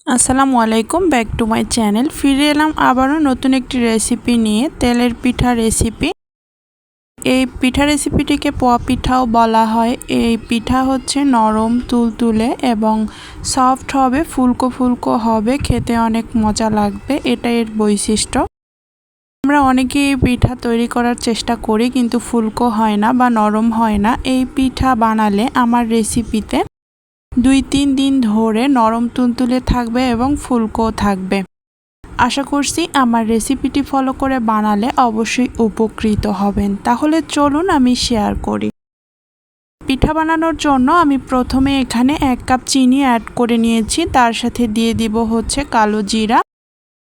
আসসালামু আলাইকুম, back to my channel. ফিরে এলাম আবারও নতুন একটি রেসিপি নিয়ে, তেলের পিঠা রেসিপি। এই পিঠা রেসিপিটিকে পোয়া পিঠাও বলা হয়। এই পিঠা হচ্ছে নরম তুলতুলে এবং সফট হবে, ফুলকো ফুলকো হবে, খেতে অনেক মজা লাগবে, এটা এর বৈশিষ্ট্য। আমরা অনেকেই পিঠা তৈরি করার চেষ্টা করি কিন্তু ফুলকো হয় না বা নরম হয় না। এই পিঠা বানালে আমার রেসিপিতে 2-3 দিন ধরে নরম তুলতুলে থাকবে এবং ফুলকো থাকবে। আশা করছি আমার রেসিপিটি ফলো করে বানালে অবশ্যই উপকৃত হবেন। তাহলে চলুন আমি শেয়ার করি। পিঠা বানানোর জন্য আমি প্রথমে এখানে 1 কাপ চিনি অ্যাড করে নিয়েছি। তার সাথে দিয়ে দিব হচ্ছে কালো জিরা।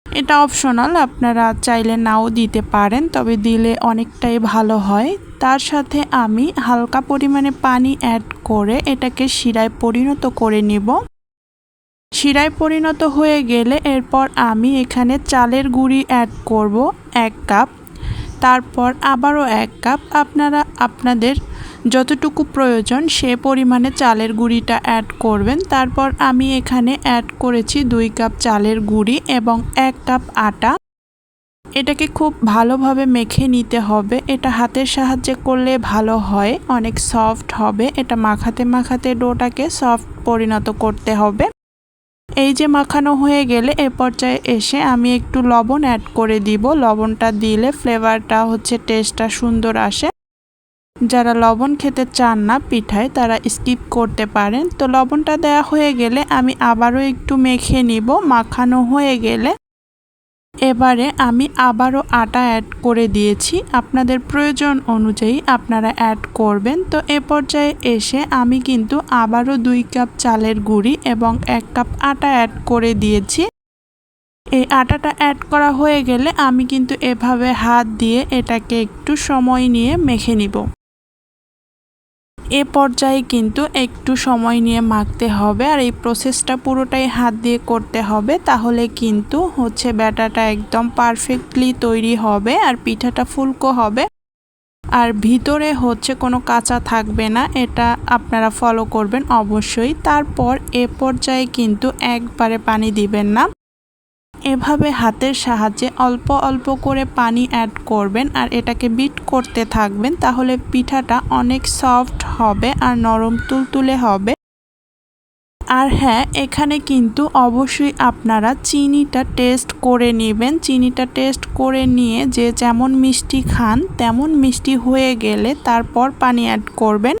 এটা অপশনাল, আপনারা চাইলে নাও দিতে পারেন, তবে দিলে অনেকটাই ভালো হয়। তার সাথে আমি হালকা পরিমাণে পানি অ্যাড করে এটাকে শিরায় পরিণত করে নেব। শিরায় পরিণত হয়ে গেলে এরপর আমি এখানে চালের গুঁড়ি অ্যাড করব 1 কাপ। তারপর আবারও 1 কাপ। আপনারা আপনাদের যতটুকু প্রয়োজন সে পরিমাণে চালের গুঁড়িটা অ্যাড করবেন। তারপর আমি এখানে অ্যাড করেছি 2 কাপ চালের গুঁড়ি এবং 1 কাপ আটা। এটাকে খুব ভালোভাবে মেখে নিতে হবে। এটা হাতের সাহায্যে করলে ভালো হয়, অনেক সফট হবে। এটা মাখাতে মাখাতে ডোটাকে সফট পরিণত করতে হবে। এই যে মাখানো হয়ে গেলে এ পর্যায়ে এসে আমি একটু লবণ অ্যাড করে দিব। লবণটা দিলে ফ্লেভারটা টেস্টটা সুন্দর আসে। যারা লবণ খেতে চান না পিঠায় তারা স্কিপ করতে পারেন। তো লবণটা দেওয়া হয়ে গেলে আমি আবারও একটু মেখে নিব। মাখানো হয়ে গেলে এবারে আমি আবারও আটা অ্যাড করে দিয়েছি। আপনাদের প্রয়োজন অনুযায়ী আপনারা অ্যাড করবেন। তো এ পর্যায়ে এসে আমি কিন্তু আবারও 2 কাপ চালের গুঁড়ি এবং 1 কাপ আটা অ্যাড করে দিয়েছি। এই আটাটা অ্যাড করা হয়ে গেলে আমি কিন্তু এভাবে হাত দিয়ে এটাকে একটু সময় নিয়ে মেখে নিব। এ পর্যায়ে কিন্তু একটু সময় নিয়ে মাখতে হবে, আর এই প্রসেসটা পুরোটাই হাত দিয়ে করতে হবে। তাহলে কিন্তু ব্যাটারটা একদম পারফেক্টলি তৈরি হবে আর পিঠাটা ফুলকো হবে, আর ভিতরে কোনো কাঁচা থাকবে না। এটা আপনারা ফলো করবেন অবশ্যই। তারপর এ পর্যায়ে কিন্তু একবারে পানি দিবেন না, এভাবে হাতের সাহায্যে অল্প অল্প করে পানি অ্যাড করবেন আর এটাকে বিট করতে থাকবেন। তাহলে পিঠাটা অনেক সফট হবে আর নরম তুলতুলে হবে। আর হ্যাঁ, এখানে কিন্তু অবশ্যই আপনারা চিনিটা টেস্ট করে নেবেন। চিনিটা টেস্ট করে নিয়ে যে যেমন মিষ্টি খান তেমন মিষ্টি হয়ে গেলে তারপর পানি অ্যাড করবেন।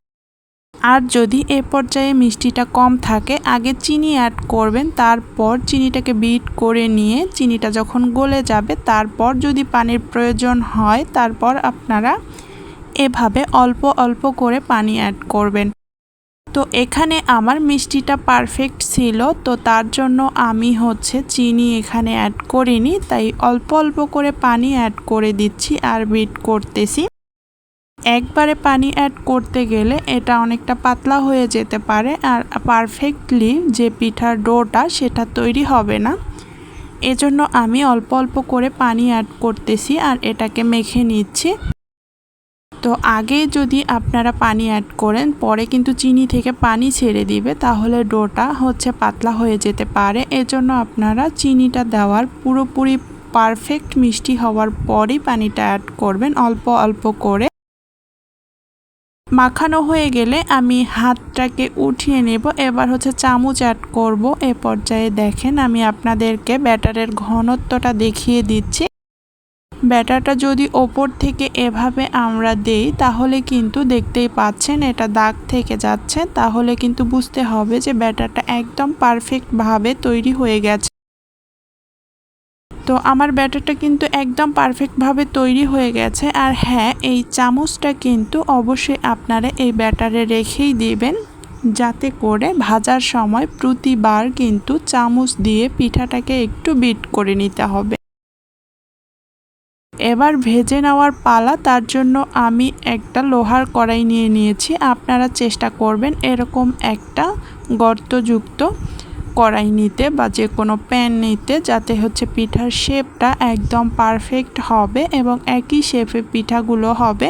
আর যদি এ পর্যায়ে মিষ্টিটা কম থাকে আগে চিনি অ্যাড করবেন। তারপর চিনিটাকে বিট করে নিয়ে চিনিটা যখন গলে যাবে তারপর যদি পানির প্রয়োজন হয় তারপর আপনারা এভাবে অল্প অল্প করে পানি অ্যাড করবেন। তো এখানে আমার মিষ্টিটা পারফেক্ট ছিল, তো তার জন্য আমি চিনি এখানে অ্যাড করিনি, তাই অল্প অল্প করে পানি অ্যাড করে দিচ্ছি আর বিট করতেছি। একবারে পানি অ্যাড করতে গেলে এটা অনেকটা পাতলা হয়ে যেতে পারে আর পারফেক্টলি যে পিঠার ডোটা সেটা তৈরি হবে না। এজন্য আমি অল্প অল্প করে পানি অ্যাড করতেছি আর এটাকে মেখে নিচ্ছি। তো আগে যদি আপনারা পানি অ্যাড করেন পরে কিন্তু চিনি থেকে পানি ছেড়ে দিবে, তাহলে ডোটা পাতলা হয়ে যেতে পারে। এজন্য আপনারা চিনিটা দেওয়ার পুরোপুরি পারফেক্ট মিষ্টি হওয়ার পরই পানিটা অ্যাড করবেন অল্প অল্প করে। মাখানো হয়ে গেলে আমি হাতটাকে উঠিয়ে নেব। এবার চামচ অ্যাড করব। এ পর্যায়ে দেখেন আমি আপনাদেরকে ব্যাটারের ঘনত্বটা দেখিয়ে দিচ্ছি। ব্যাটারটা যদি ওপর থেকে এভাবে আমরা দেই তাহলে কিন্তু দেখতেই পাচ্ছেন এটা দাগ থেকে যাচ্ছে, তাহলে কিন্তু বুঝতে হবে যে ব্যাটারটা একদম পারফেক্টভাবে তৈরি হয়ে গেছে। তো আমার ব্যাটারটা কিন্তু একদম পারফেক্টভাবে তৈরি হয়ে গেছে। আর হ্যাঁ, এই চামচটা কিন্তু অবশ্যই আপনারা এই ব্যাটারে রেখেই দিবেন, যাতে করে ভাজার সময় প্রতিবার কিন্তু চামচ দিয়ে পিঠাটাকে একটু বিট করে নিতে হবে। এবার ভেজে নেওয়ার পালা। তার জন্য আমি একটা লোহার কড়াই নিয়ে নিয়েছি। আপনারা চেষ্টা করবেন এরকম একটা গর্তযুক্ত কড়াই নিতে বা যে কোনো প্যান নিতে, যাতে পিঠার শেপটা একদম পারফেক্ট হবে এবং একই শেপে পিঠাগুলো হবে।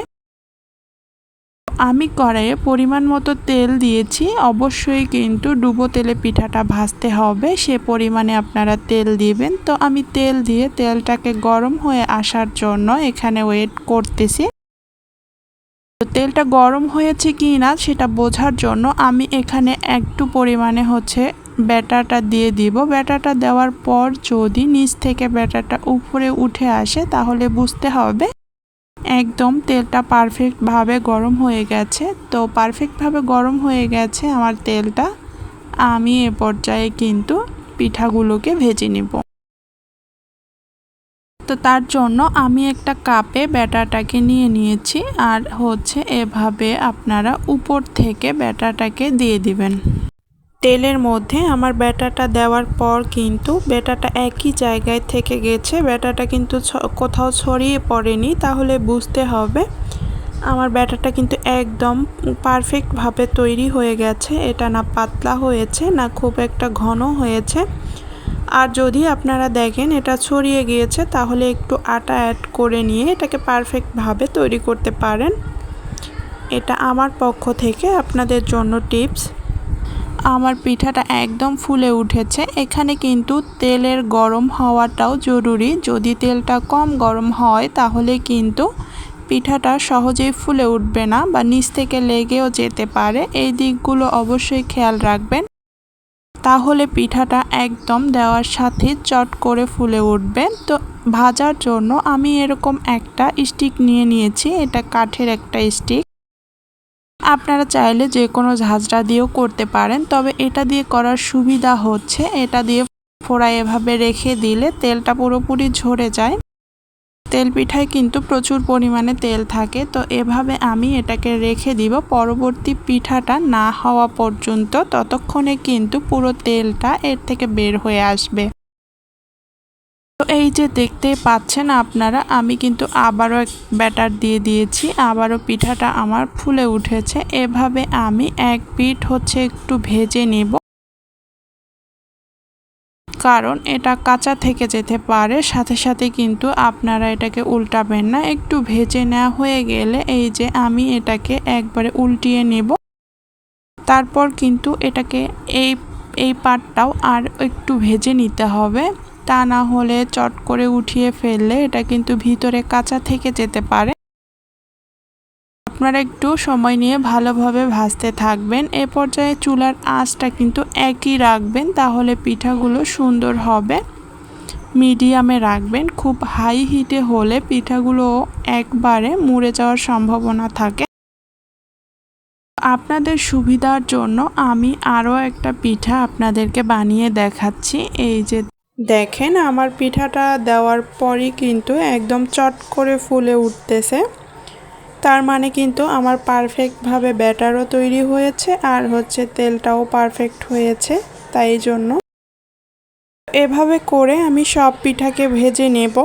আমি কড়াইয়ে পরিমাণ মতো তেল দিয়েছি। অবশ্যই কিন্তু ডুবো তেলে পিঠাটা ভাজতে হবে, সে পরিমাণে আপনারা তেল দিবেন। তো আমি তেল দিয়ে তেলটাকে গরম হয়ে আসার জন্য এখানে ওয়েট করতেছি। তেলটা গরম হয়েছে কি না সেটা বোঝার জন্য আমি এখানে একটু পরিমাণে ব্যাটারটা দিয়ে দিব। ব্যাটারটা দেওয়ার পর যদি নিচ থেকে ব্যাটারটা উপরে উঠে আসে তাহলে বুঝতে হবে একদম তেলটা পারফেক্টভাবে গরম হয়ে গেছে। তো পারফেক্টভাবে গরম হয়ে গেছে আমার তেলটা। আমি এ পর্যায়ে কিন্তু পিঠাগুলোকে ভেজে নেব। তো তার জন্য আমি একটা কাপে ব্যাটারটাকে নিয়ে নিয়েছি, আর এভাবে আপনারা উপর থেকে ব্যাটারটাকে দিয়ে দিবেন। তেলের মধ্যে আমার ব্যাটারটা দেওয়ার পর কিন্তু ব্যাটারটা একই জায়গায় থেকে গেছে, ব্যাটারটা কিন্তু কোথাও ছড়িয়ে পড়েনি। তাহলে বুঝতে হবে আমার ব্যাটারটা কিন্তু একদম পারফেক্টভাবে তৈরি হয়ে গেছে। এটা না পাতলা হয়েছে না খুব একটা ঘন হয়েছে। আর যদি আপনারা দেখেন এটা ছড়িয়ে গিয়েছে তাহলে একটু আটা অ্যাড করে নিয়ে এটাকে পারফেক্টভাবে তৈরি করতে পারেন। এটা আমার পক্ষ থেকে আপনাদের জন্য টিপস। আমার পিঠাটা একদম ফুলে উঠেছে। এখানে কিন্তু তেলের গরম হওয়াটাও জরুরি। যদি তেলটা কম গরম হয় তাহলে কিন্তু পিঠাটা সহজেই ফুলে উঠবে না বা নিচ থেকে লেগেও যেতে পারে। এই দিকগুলো অবশ্যই খেয়াল রাখবেন, তাহলে পিঠাটা একদম দেওয়ার সাথে চট করে ফুলে উঠবে। তো ভাজার জন্য আমি এরকম একটা স্টিক নিয়ে নিয়েছি, এটা কাঠের একটা স্টিক। আপনারা চাইলে যে কোনো ঝাঁঝরা দিয়েও করতে পারেন, তবে এটা দিয়ে করার সুবিধা এটা দিয়ে ফোড়ায় এভাবে রেখে দিলে তেলটা পুরোপুরি ঝরে যায়। তেল পিঠায় কিন্তু প্রচুর পরিমাণে তেল থাকে। তো এভাবে আমি এটাকে রেখে দিব পরবর্তী পিঠাটা না হওয়া পর্যন্ত। ততক্ষণে কিন্তু পুরো তেলটা এর থেকে বের হয়ে আসবে। তো এই যে দেখতে পাচ্ছেন আপনারা, আমি কিন্তু আবারও এক ব্যাটার দিয়ে দিয়েছি, আবারও পিঠাটা আমার ফুলে উঠেছে। এভাবে আমি এক পিঠ একটু ভেজে নেব, কারণ এটা কাঁচা থেকে যেতে পারে। সাথে সাথে কিন্তু আপনারা এটাকে উল্টাবেন না। একটু ভেজে নেওয়া হয়ে গেলে এই যে আমি এটাকে একবারে উল্টিয়ে নেব। তারপর কিন্তু এটাকে এই পাটটাও আর একটু ভেজে নিতে হবে, তা না হলে চট করে উঠিয়ে ফেললে এটা কিন্তু ভিতরে কাঁচা থেকে যেতে পারে। আপনারা একটু সময় নিয়ে ভালোভাবে ভাজতে থাকবেন। এ পর্যায়ে চুলার আঁচটা কিন্তু একই রাখবেন, তাহলে পিঠাগুলো সুন্দর হবে। মিডিয়ামে রাখবেন, খুব হাই হিটে হলে পিঠাগুলো একবারে মুড়ে যাওয়ার সম্ভাবনা থাকে। আপনাদের সুবিধার জন্য আমি আরও একটা পিঠা আপনাদেরকে বানিয়ে দেখাচ্ছি। এই যে দেখেন, আমার পিঠাটা দেওয়ার পরই কিন্তু একদম চট করে ফুলে উঠতেছে। তার মানে কিন্তু আমার পারফেক্টভাবে ব্যাটারও তৈরি হয়েছে, আর তেলটাও পারফেক্ট হয়েছে। তাই জন্য এভাবে করে আমি সব পিঠাকে ভেজে নেব।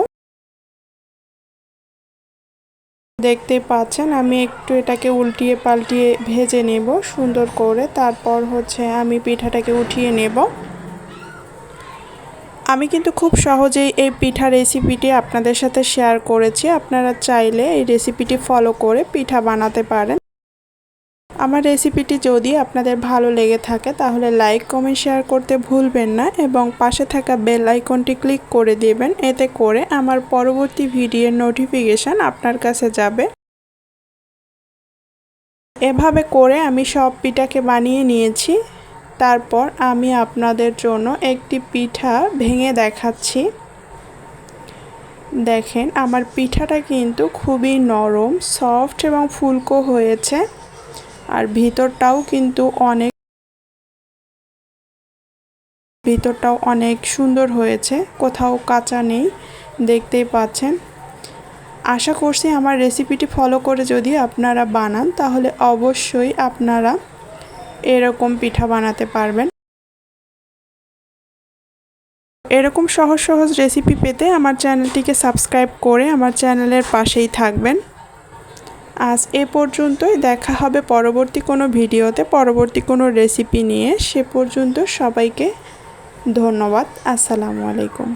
দেখতে পাচ্ছেন আমি একটু এটাকে উল্টিয়ে পাল্টিয়ে ভেজে নেব সুন্দর করে। তারপর আমি পিঠাটাকে উঠিয়ে নেব। আমি কিন্তু খুব সহজেই এই পিঠা রেসিপিটি আপনাদের সাথে শেয়ার করেছি। আপনারা চাইলে এই রেসিপিটি ফলো করে পিঠা বানাতে পারেন। আমার রেসিপিটি যদি আপনাদের ভালো লেগে থাকে তাহলে লাইক কমেন্ট শেয়ার করতে ভুলবেন না, এবং পাশে থাকা বেল আইকনটি ক্লিক করে দিবেন। এতে করে আমার পরবর্তী ভিডিওর নোটিফিকেশন আপনার কাছে যাবে। এভাবে করে আমি সব পিঠাকে বানিয়ে নিয়েছি। তারপর আমি আপনাদের জন্য একটি পিঠা ভেঙে দেখাচ্ছি। দেখেন, আমার পিঠাটা কিন্তু খুবই নরম, সফট এবং ফুলকো হয়েছে, আর ভিতরটাও অনেক সুন্দর হয়েছে, কোথাও কাঁচা নেই, দেখতেই পাচ্ছেন। আশা করছি আমার রেসিপিটি ফলো করে যদি আপনারা বানান তাহলে অবশ্যই আপনারা এরকম পিঠা বানাতে পারবেন। এরকম সহজ সহজ রেসিপি পেতে আমার চ্যানেলটিকে সাবস্ক্রাইব করে আমার চ্যানেলের পাশেই থাকবেন। আজ এ পর্যন্তই, দেখা হবে পরবর্তী কোনো ভিডিওতে পরবর্তী কোনো রেসিপি নিয়ে। সে পর্যন্ত সবাইকে ধন্যবাদ। আসসালামু আলাইকুম।